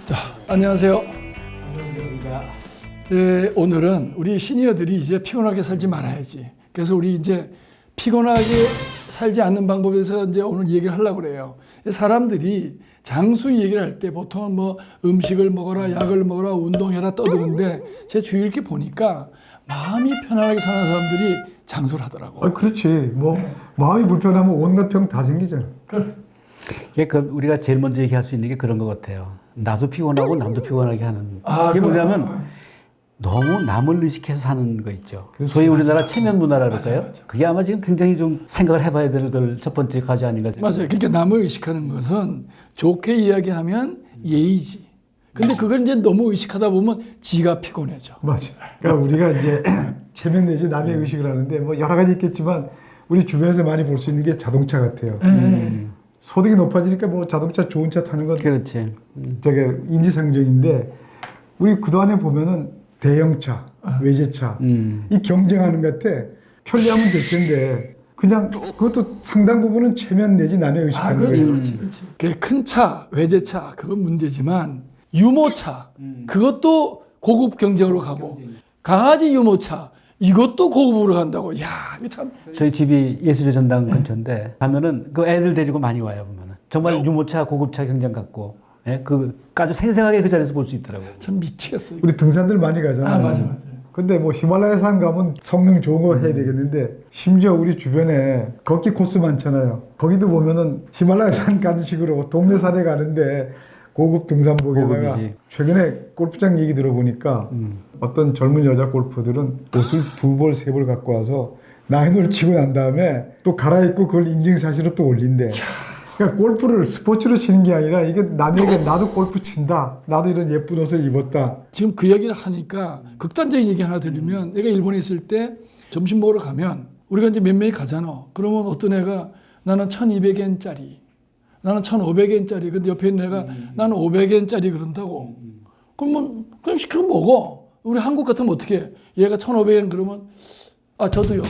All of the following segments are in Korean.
자, 안녕하세요. 네, 오늘은 우리 시니어들이 이제 피곤하게 살지 말아야지. 그래서 우리 이제 피곤하게 살지 않는 방법에 대해서 이제 오늘 얘기를 하려고 그래요. 사람들이 장수 얘기를 할 때 보통은 뭐 음식을 먹어라, 약을 먹어라, 운동해라 떠드는데 제 주위 이렇게 보니까 마음이 편안하게 사는 사람들이 장수를 하더라고. 아, 그렇지. 뭐 마음이 불편하면 온갖 병 다 생기잖아. 이게 우리가 제일 먼저 얘기할 수 있는 게 그런 것 같아요. 나도 피곤하고 남도 피곤하게 하는. 이게 뭐냐면 너무 남을 의식해서 사는 거 있죠. 그렇지, 소위 맞아. 우리나라 체면 문화라 그럴까요? 맞아. 그게 아마 지금 굉장히 좀 생각을 해봐야 될 걸 첫 번째 과제 아닌가 생각해요. 맞아요. 그러니까 남을 의식하는 것은 좋게 이야기하면 예의지. 근데 그걸 이제 너무 의식하다 보면 지가 피곤해져. 맞아. 그러니까 우리가 이제 체면 내지 남의 의식을 하는데 뭐 여러 가지 있겠지만 우리 주변에서 많이 볼 수 있는 게 자동차 같아요. 소득이 높아지니까 뭐 자동차 좋은 차 타는 건 그렇지. 저게 인지상정인데 우리 그동안에 보면은 대형차, 외제차 이 경쟁하는 것 같아. 편리하면 될 텐데 그냥 그것도 상당 부분은 체면 내지 남의 의식하는 거예요. 그렇지. 큰 차, 외제차 그건 문제지만 유모차 그것도 고급 경쟁으로 가고 강아지 유모차 이것도 고급으로 간다고. 야, 이거 참. 저희 집이 예수조 전당 근처인데 가면은 그 애들 데리고 많이 와요 보면은 정말 유모차, 고급차 경쟁 같고, 예? 그 아주 생생하게 그 자리에서 볼 수 있더라고요. 참 미치겠어요. 우리 등산들 많이 가잖아. 맞아. 근데 뭐 히말라야 산 가면 성능 좋은 거 해야 되겠는데 심지어 우리 주변에 걷기 코스 많잖아요. 거기도 보면은 히말라야 산 가는 식으로 동네 산에 가는데 고급 등산복에다가 고급이지. 최근에 골프장 얘기 들어보니까 어떤 젊은 여자 골퍼들은 옷을 2벌, 3벌 갖고 와서 나인홀 치고 난 다음에 또 갈아입고 그걸 인증샷으로 또 올린대. 그러니까 골프를 스포츠로 치는 게 아니라 이게 남에게 나도 골프 친다. 나도 이런 예쁜 옷을 입었다. 지금 그 얘기를 하니까 극단적인 얘기 하나 들리면 내가 일본에 있을 때 점심 먹으러 가면 우리가 이제 몇 명이 가잖아. 그러면 어떤 애가 나는 1200엔짜리 나는 1500엔짜리 근데 옆에 있는 애가 나는 500엔짜리 그런다고. 그러면 그냥 시켜 먹어. 우리 한국 같으면 어떻게 해? 얘가 1500엔 그러면 아 저도요.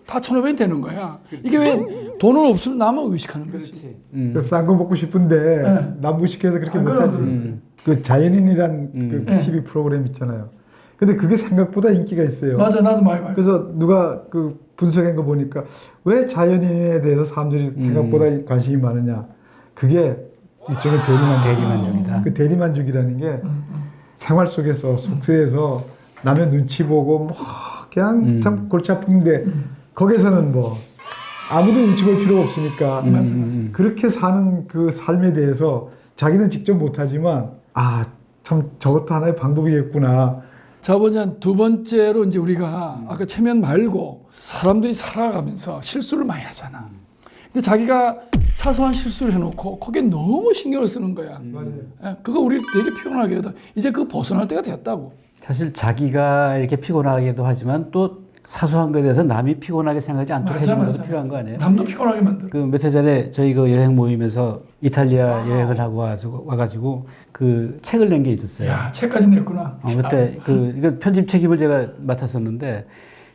다 1500엔 되는 거야. 이게 왜 돈은 없으면 남을 의식하는 거지. 싼 거 먹고 싶은데 네. 남 무식해서 그렇게 그럼. 못하지. 그 자연인이란 그 TV 프로그램 있잖아요. 근데 그게 생각보다 인기가 있어요. 맞아, 나도 많이 봐요. 그래서 누가 그 분석한 거 보니까 왜 자연인에 대해서 사람들이 생각보다 관심이 많으냐. 그게 일종의 대리만족이다. 그 대리만족이라는 게 생활 속에서 속세에서 남의 눈치 보고 뭐 그냥 참 골치 아픈데 거기서는 뭐 아무도 눈치 볼 필요가 없으니까 그렇게 사는 그 삶에 대해서 자기는 직접 못하지만 아 참 저것도 하나의 방법이겠구나. 자, 보자 두 번째로 이제 우리가 아까 체면 말고 사람들이 살아가면서 실수를 많이 하잖아. 근데 자기가 사소한 실수를 해놓고 거기에 너무 신경을 쓰는 거야. 맞아요. 예, 그거 우리 되게 피곤하게 하다. 이제 그거 벗어날 때가 됐다고. 사실 자기가 이렇게 피곤하기도 하지만 또 사소한 거에 대해서 남이 피곤하게 생각하지 않도록 해주는 것도 필요한 거 아니에요? 남도 피곤하게 만들어. 그 몇 해 전에 저희 그 여행 모임에서 이탈리아 여행을 하고 와가지고 그 책을 낸 게 있었어요. 야, 책까지 냈구나. 그때 이거 편집 책임을 제가 맡았었는데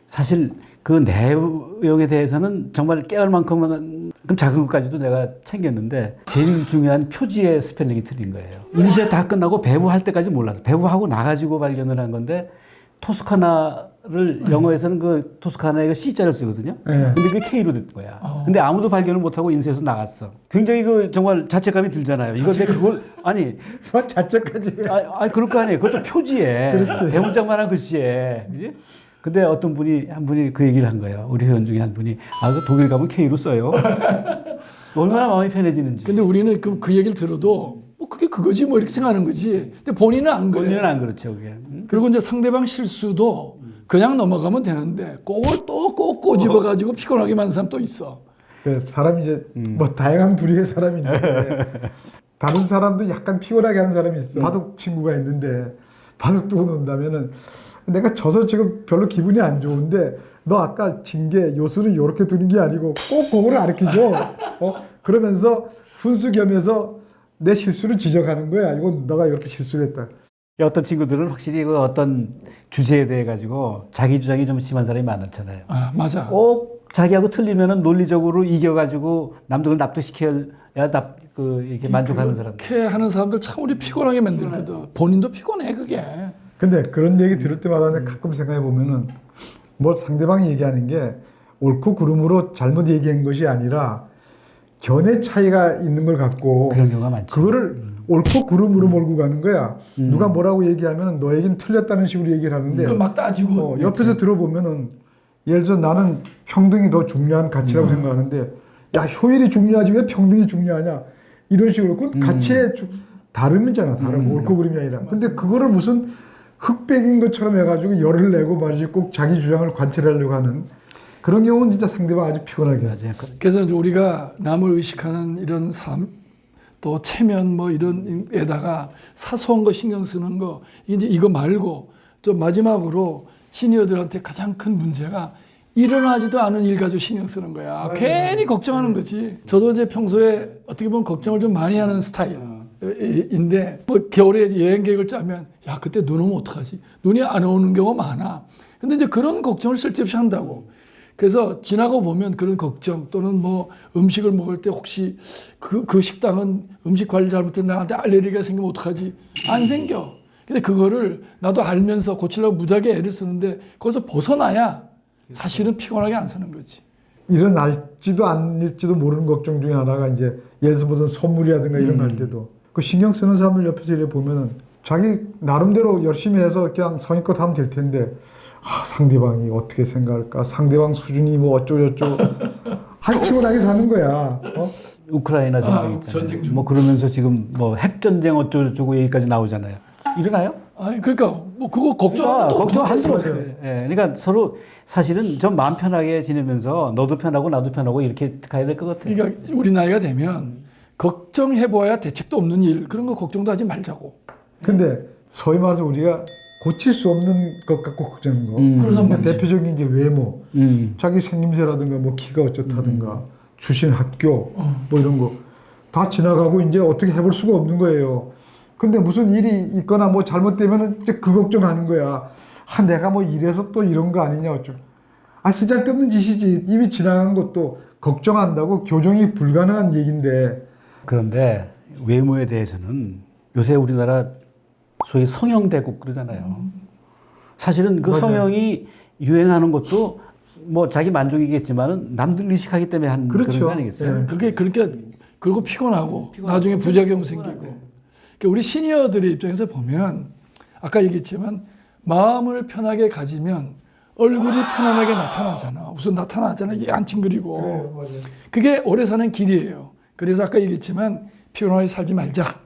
사실 그 내용에 대해서는 정말 깨알 만큼은 그럼 작은 것까지도 내가 챙겼는데 제일 중요한 표지의 스펠링이 틀린 거예요. 인쇄 다 끝나고 배부할 때까지 몰랐어. 배부하고 나가지고 발견을 한 건데 토스카나를 영어에서는 그 토스카나에 C자를 쓰거든요. 네. 근데 그게 K로 된 거야. 근데 아무도 발견을 못하고 인쇄해서 나갔어. 굉장히 그 정말 자책감이 들잖아요. 이거 근데 그걸 아니 뭐 자체까지. 그럴 거 아니에요. 그것도 표지에 그렇지. 대문짝만한 글씨에, 그지? 근데 어떤 분이 한 분이 그 얘기를 한 거예요. 우리 회원 중에 한 분이 그 독일 가면 K로 써요. 얼마나 마음이 편해지는지. 근데 우리는 그 얘기를 들어도 뭐 그게 그거지 뭐 이렇게 생각하는 거지. 근데 본인은 안 그래. 본인은 안 그렇죠, 그게. 그리고 이제 상대방 실수도 그냥 넘어가면 되는데 그걸 또 꼭 꼬집어가지고 피곤하게 만든 사람 또 있어. 그 사람이 이제 뭐 다양한 부류의 사람이 있는데 다른 사람도 약간 피곤하게 하는 사람이 있어. 바둑 친구가 있는데 바둑 두고 논다면은 내가 져서 지금 별로 기분이 안 좋은데 너 아까 진 게 요수는 요렇게 두는 게 아니고 꼭 그거를 가르쳐줘. 그러면서 훈수 겸해서 내 실수를 지적하는 거야. 이건 너가 이렇게 실수를 했다. 어떤 친구들은 확실히 그 어떤 주제에 대해 가지고 자기 주장이 좀 심한 사람이 많잖아요. 아, 맞아. 꼭 자기하고 틀리면은 논리적으로 이겨가지고 남들을 납득시켜야 이렇게 만족하는 사람. 그렇게 하는 사람들 참 우리 피곤하게 만들거든. 본인도 피곤해 그게. 근데 그런 얘기 들을 때마다 내가 가끔 생각해 보면은 뭐 상대방이 얘기하는 게 옳고 그름으로 잘못 얘기한 것이 아니라 견해 차이가 있는 걸 갖고 그런 경우가 많죠. 그거를 옳고 그름으로 몰고 가는 거야. 누가 뭐라고 얘기하면 너 얘기는 틀렸다는 식으로 얘기를 하는데 그걸 막 따지고. 옆에서 들어보면은 예를 들어 나는 평등이 더 중요한 가치라고 생각하는데 야 효율이 중요하지 왜 평등이 중요하냐 이런 식으로 그건 가치의 다름이잖아. 다르고 옳고 그름이 아니라. 근데 그거를 무슨 흑백인 것처럼 해가지고 열을 내고 말이지 꼭 자기 주장을 관철하려고 하는 그런 경우는 진짜 상대방 아주 피곤하게 하지. 맞아요. 그래서 이제 우리가 남을 의식하는 이런 삶, 또 체면 뭐 이런 에다가 사소한 거 신경 쓰는 거 이제 이거 말고 좀 마지막으로 시니어들한테 가장 큰 문제가 일어나지도 않은 일 가지고 신경 쓰는 거야. 괜히 걱정하는 거지. 저도 이제 평소에 어떻게 보면 걱정을 좀 많이 하는 스타일인데 뭐 겨울에 여행 계획을 짜면 야 그때 눈 오면 어떡하지? 눈이 안 오는 경우가 많아. 근데 이제 그런 걱정을 쓸데없이 한다고. 그래서 지나고 보면 그런 걱정 또는 뭐 음식을 먹을 때 혹시 그 식당은 음식 관리 잘못해서 나한테 알레르기가 생기면 어떡하지? 안 생겨. 근데 그거를 나도 알면서 고치려고 무지하게 애를 쓰는데 거기서 벗어나야 사실은 피곤하게 안 사는 거지. 일어날지도 않을지도 모르는 걱정 중에 하나가 이제 예를 들어서 무슨 선물이라든가 이런 거 할 때도 그 신경 쓰는 사람을 옆에서 이렇게 보면은 자기 나름대로 열심히 해서 그냥 성의껏 하면 될 텐데 상대방이 어떻게 생각할까? 상대방 수준이 뭐 어쩌고저쩌고 아주 피곤하게 사는 거야. 우크라이나 전쟁 있잖아요. 전쟁 중. 뭐 그러면서 지금 뭐 핵전쟁 어쩌고저쩌고 얘기까지 나오잖아요. 일어나요? 아니 그러니까 뭐 그거 걱정하는 걱정 한 수 없어요. 없어요. 예, 그러니까 서로 사실은 좀 마음 편하게 지내면서 너도 편하고 나도 편하고 이렇게 가야 될 것 같아요. 그러니까 우리 나이가 되면 걱정해봐야 대책도 없는 일 그런 거 걱정도 하지 말자고. 근데 소위 말해서 우리가 고칠 수 없는 것 갖고 걱정하는 거. 그러단 말이지. 대표적인 이제 외모, 자기 생김새라든가 뭐 키가 어쩌다든가 출신 학교 뭐 이런 거 다 지나가고 이제 어떻게 해볼 수가 없는 거예요. 근데 무슨 일이 있거나 뭐 잘못되면은 이제 그 걱정하는 거야. 내가 뭐 이래서 또 이런 거 아니냐 어쩌고. 쓰잘데없는 짓이지. 이미 지나간 것도 걱정한다고 교정이 불가능한 얘기인데. 그런데 외모에 대해서는 요새 우리나라 소위 성형대국 그러잖아요. 사실은 그 맞아요. 성형이 유행하는 것도 뭐 자기 만족이겠지만은 남들 의식하기 때문에 한 그렇죠. 그런 거 아니겠어요? 예. 그게 그렇게 그리고 피곤하고 나중에 부작용 생기고. 그러니까 우리 시니어들의 입장에서 보면 아까 얘기했지만 마음을 편하게 가지면 얼굴이 편안하게 나타나잖아. 우선 나타나잖아. 이게 안 찡그리고. 그게 오래 사는 길이에요. 그래서 아까 얘기했지만 피곤하게 살지 말자.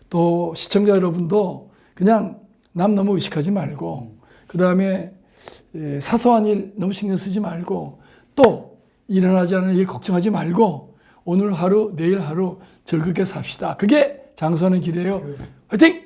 또 시청자 여러분도 그냥 남 너무 의식하지 말고 그 다음에 사소한 일 너무 신경 쓰지 말고 또 일어나지 않은 일 걱정하지 말고 오늘 하루 내일 하루 즐겁게 삽시다. 그게 장수하는 길이에요. 화이팅!